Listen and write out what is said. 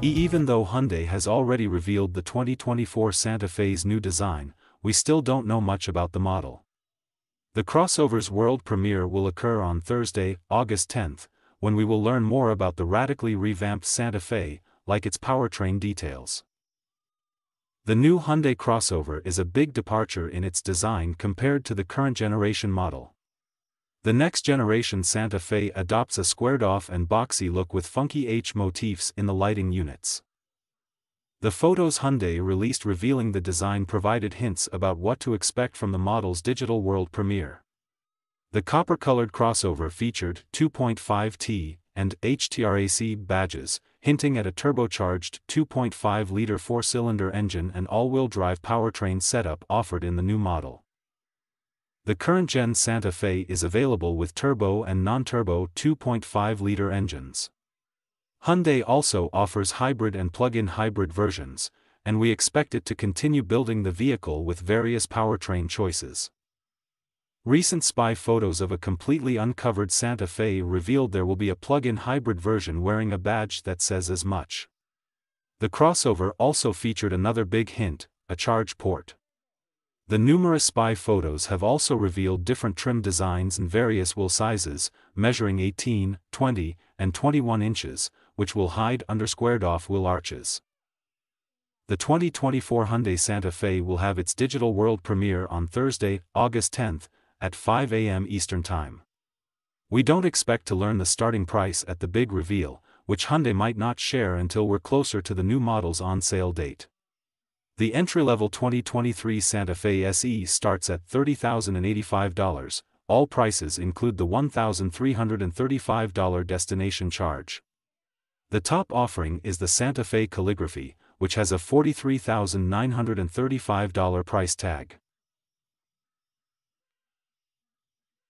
Even though Hyundai has already revealed the 2024 Santa Fe's new design, we still don't know much about the model. The crossover's world premiere will occur on Thursday, August 10th, when we will learn more about the radically revamped Santa Fe, like its powertrain details. The new Hyundai crossover is a big departure in its design compared to the current generation model. The next generation Santa Fe adopts a squared-off and boxy look with funky H motifs in the lighting units. The photos Hyundai released revealing the design provided hints about what to expect from the model's digital world premiere. The copper-colored crossover featured 2.5T and HTRAC badges, hinting at a turbocharged 2.5-liter four-cylinder engine and all-wheel drive powertrain setup offered in the new model. The current-gen Santa Fe is available with turbo and non-turbo 2.5-liter engines. Hyundai also offers hybrid and plug-in hybrid versions, and we expect it to continue building the vehicle with various powertrain choices. Recent spy photos of a completely uncovered Santa Fe revealed there will be a plug-in hybrid version wearing a badge that says as much. The crossover also featured another big hint, a charge port. The numerous spy photos have also revealed different trim designs and various wheel sizes, measuring 18, 20, and 21 inches, which will hide under squared-off wheel arches. The 2024 Hyundai Santa Fe will have its digital world premiere on Thursday, August 10th, at 5 a.m. Eastern Time. We don't expect to learn the starting price at the big reveal, which Hyundai might not share until we're closer to the new model's on-sale date. The entry-level 2023 Santa Fe SE starts at $30,085, all prices include the $1,335 destination charge. The top offering is the Santa Fe Calligraphy, which has a $43,935 price tag.